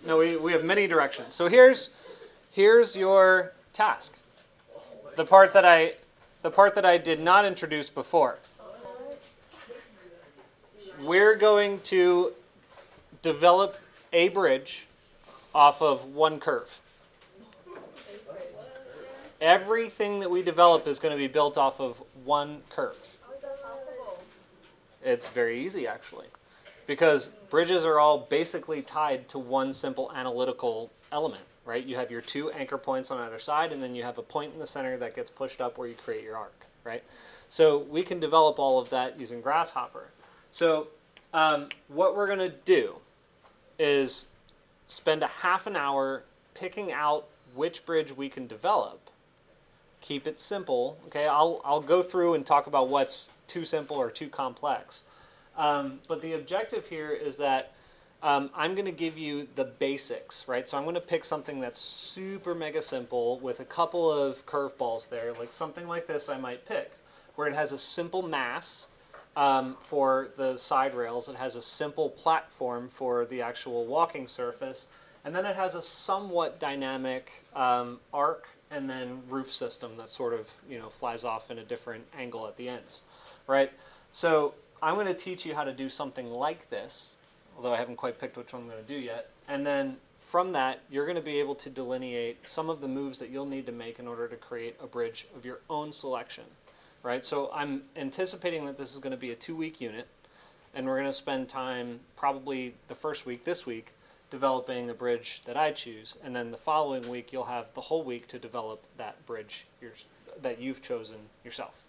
No, we have many directions. So here's your task. The part that I did not introduce before. We're going to develop a bridge off of one curve. Everything that we develop is going to be built off of one curve. How is that possible? It's very easy, actually, because bridges are all basically tied to one simple analytical element, right? You have your two anchor points on either side, and then you have a point in the center that gets pushed up where you create your arc, right? So we can develop all of that using Grasshopper. So what we're going to do is spend a half an hour picking out which bridge we can develop. Keep it simple. Okay, I'll go through and talk about what's too simple or too complex. But the objective here is that I'm going to give you the basics, right? So I'm going to pick something that's super mega simple with a couple of curveballs there, like something like this I might pick, where it has a simple mass for the side rails, it has a simple platform for the actual walking surface, and then it has a somewhat dynamic arc and then roof system that sort of, flies off in a different angle at the ends, right? So I'm going to teach you how to do something like this, although I haven't quite picked which one I'm going to do yet. And then from that, you're going to be able to delineate some of the moves that you'll need to make in order to create a bridge of your own selection, right? So I'm anticipating that this is going to be a 2-week unit, and we're going to spend time, probably the first week, this week, developing a bridge that I choose, and then the following week you'll have the whole week to develop that bridge that you've chosen yourself.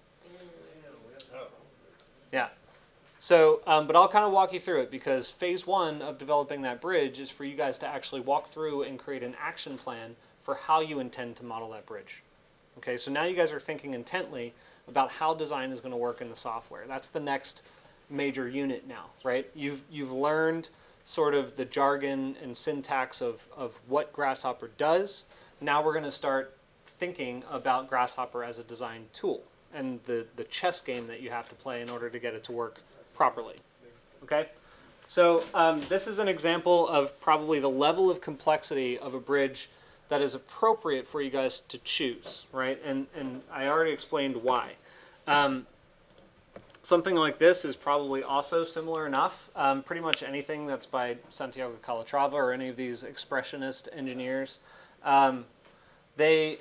Yeah. So, but I'll kind of walk you through it, because phase 1 of developing that bridge is for you guys to actually walk through and create an action plan for how you intend to model that bridge. Okay, so now you guys are thinking intently about how design is going to work in the software. That's the next major unit now, right? You've learned sort of the jargon and syntax of what Grasshopper does. Now we're going to start thinking about Grasshopper as a design tool and the chess game that you have to play in order to get it to work properly. Okay? So this is an example of probably the level of complexity of a bridge that is appropriate for you guys to choose, right? And I already explained why. Something like this is probably also similar enough. Pretty much anything that's by Santiago Calatrava or any of these expressionist engineers, the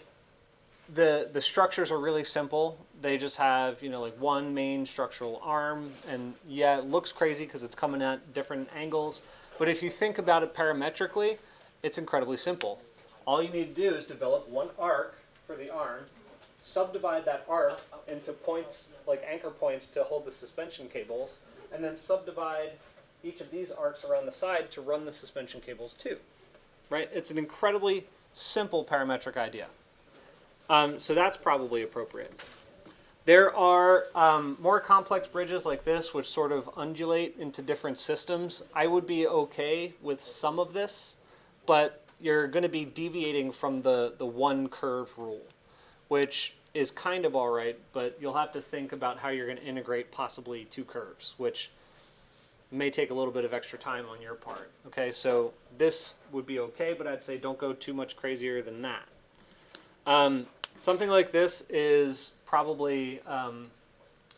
structures are really simple. They just have, like one main structural arm, and yeah, it looks crazy because it's coming at different angles. But if you think about it parametrically, it's incredibly simple. All you need to do is develop one arc for the arm, subdivide that arc into points, like anchor points to hold the suspension cables, and then subdivide each of these arcs around the side to run the suspension cables too. Right? It's an incredibly simple parametric idea. So that's probably appropriate. There are more complex bridges like this which sort of undulate into different systems. I would be okay with some of this, but you're going to be deviating from the one curve rule, which is kind of all right, but you'll have to think about how you're going to integrate possibly 2 curves, which may take a little bit of extra time on your part. Okay, so this would be okay, but I'd say don't go too much crazier than that. Something like this is probably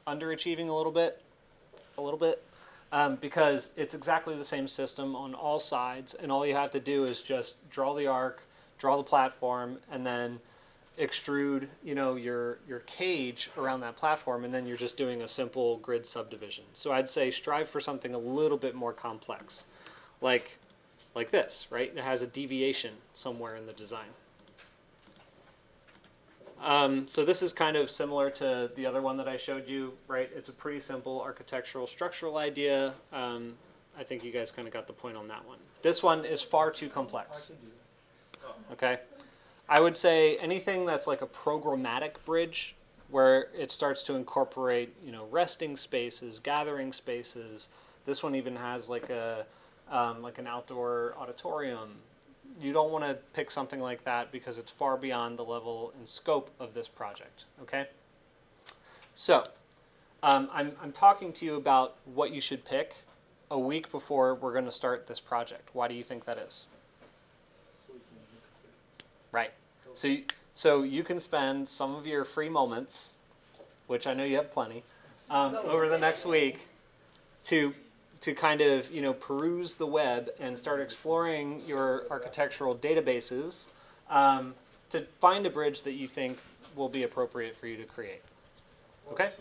underachieving a little bit, because it's exactly the same system on all sides, and all you have to do is just draw the arc, draw the platform, and then extrude, your cage around that platform, and then you're just doing a simple grid subdivision. So I'd say strive for something a little bit more complex, like this, right? It has a deviation somewhere in the design. So this is kind of similar to the other one that I showed you, right? It's a pretty simple architectural structural idea. I think you guys kind of got the point on that one. This one is far too complex. Okay? I would say anything that's like a programmatic bridge, where it starts to incorporate, resting spaces, gathering spaces. This one even has like an outdoor auditorium. You don't want to pick something like that because it's far beyond the level and scope of this project. Okay? So I'm talking to you about what you should pick a week before we're going to start this project. Why do you think that is? Right. So you can spend some of your free moments, which I know you have plenty, over the next week to kind of peruse the web and start exploring your architectural databases to find a bridge that you think will be appropriate for you to create. Okay?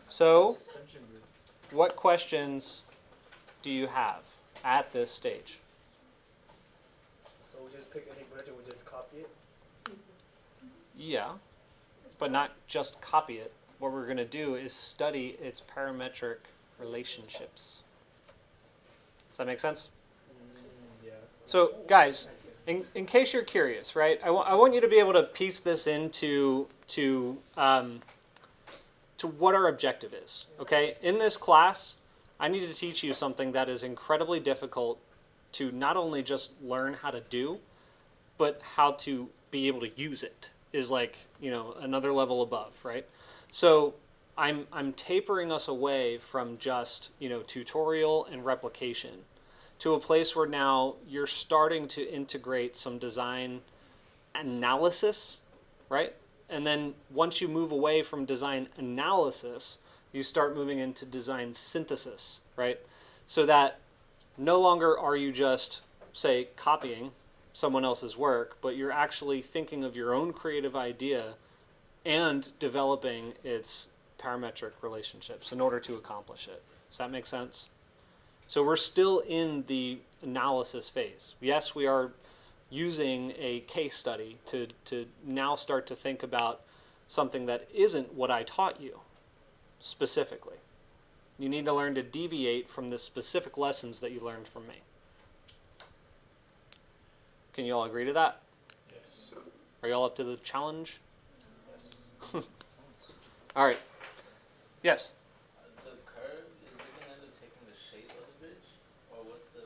So, what questions do you have at this stage? So we just pick any bridge and we just copy it? Yeah, but not just copy it. What we're going to do is study its parametric relationships. Does that make sense? Yes. So, guys, in case you're curious, right, I want you to be able to piece this into to what our objective is. Okay, in this class, I need to teach you something that is incredibly difficult to not only just learn how to do, but how to be able to use it is like another level above, right? So I'm tapering us away from just tutorial and replication to a place where now you're starting to integrate some design analysis, right? And then once you move away from design analysis, you start moving into design synthesis, right? So that no longer are you just, say, copying someone else's work, but you're actually thinking of your own creative idea and developing its parametric relationships in order to accomplish it. Does that make sense? So we're still in the analysis phase. Yes, we are using a case study to now start to think about something that isn't what I taught you specifically. You need to learn to deviate from the specific lessons that you learned from me. Can you all agree to that? Yes. Are you all up to the challenge? Yes. All right. Yes? The curve, is it going to end up taking the shape of the bridge? Or what's the,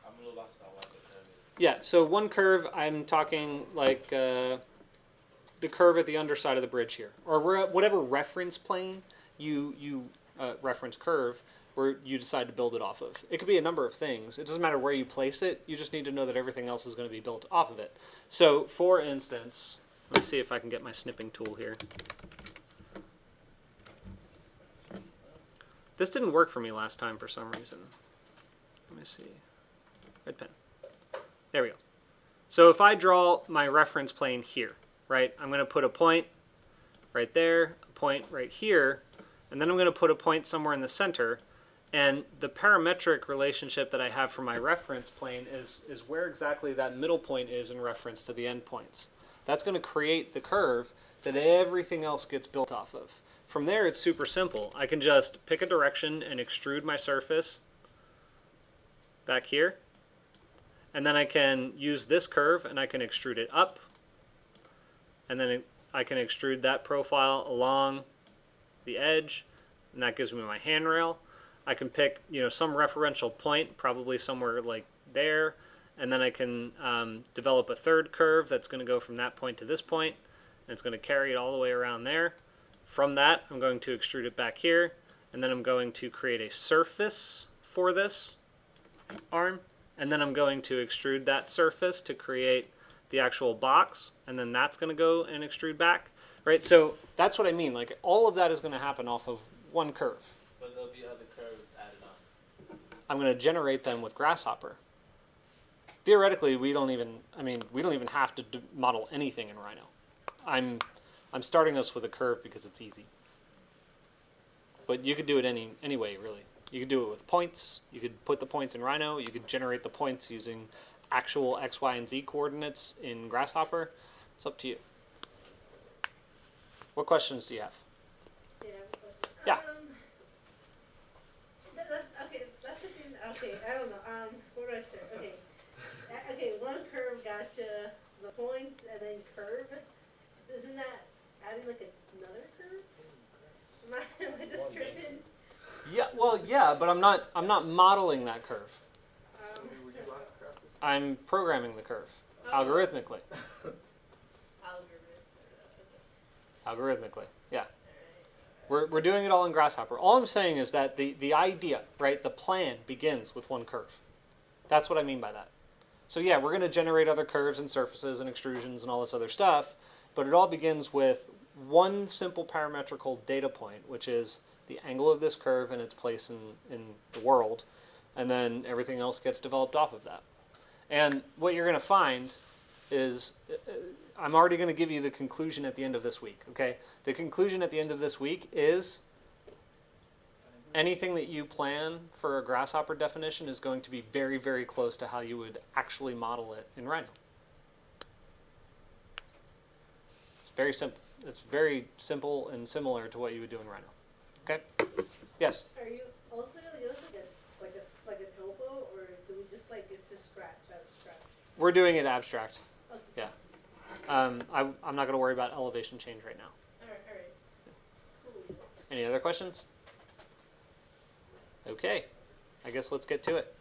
I'm a little lost about what the curve is. Yeah, so one curve, I'm talking like the curve at the underside of the bridge here. Or whatever reference plane you reference curve where you decide to build it off of. It could be a number of things. It doesn't matter where you place it. You just need to know that everything else is going to be built off of it. So, for instance, let me see if I can get my snipping tool here. This didn't work for me last time for some reason. Let me see. Red pen. There we go. So if I draw my reference plane here, right, I'm going to put a point right there, a point right here, and then I'm going to put a point somewhere in the center. And the parametric relationship that I have for my reference plane is where exactly that middle point is in reference to the endpoints. That's going to create the curve that everything else gets built off of. From there, it's super simple. I can just pick a direction and extrude my surface back here. And then I can use this curve and I can extrude it up. And then I can extrude that profile along the edge. And that gives me my handrail. I can pick some referential point, probably somewhere like there. And then I can develop a third curve that's going to go from that point to this point. And it's going to carry it all the way around there. From that, I'm going to extrude it back here. And then I'm going to create a surface for this arm. And then I'm going to extrude that surface to create the actual box. And then that's going to go and extrude back. Right? So that's what I mean. Like all of that is going to happen off of one curve. But there'll be other curves added on. I'm going to generate them with Grasshopper. Theoretically, we don't even have to model anything in Rhino. I'm starting us with a curve because it's easy. But you could do it any way, really. You could do it with points. You could put the points in Rhino. You could generate the points using actual X, Y, and Z coordinates in Grasshopper. It's up to you. What questions do you have? Yeah, I have a question. Yeah. Okay, that's the thing. Okay, I don't know. Where do I start? Okay. Okay, one curve gotcha, the points, and then curve. Isn't that adding like another curve? Am I just tripping? Yeah, well, yeah, but I'm not modeling that curve. Would you block across this? I'm programming the curve Oh. algorithmically. Algorithmically, yeah. We're doing it all in Grasshopper. All I'm saying is that the idea, right, the plan begins with one curve. That's what I mean by that. So yeah, we're going to generate other curves and surfaces and extrusions and all this other stuff, but it all begins with one simple parametrical data point, which is the angle of this curve and its place in the world, and then everything else gets developed off of that. And what you're going to find is, I'm already going to give you the conclusion at the end of this week, okay? The conclusion at the end of this week is anything that you plan for a grasshopper definition is going to be very, very close to how you would actually model it in Rhino. It's very simple. It's very simple and similar to what you would do in Rhino. Okay? Yes? Are you also gonna give us like a topo, or do we just it's just scratch out of scratch? We're doing it abstract. Okay. Yeah. I'm not going to worry about elevation change right now. All right. Cool. Any other questions? Okay. I guess let's get to it.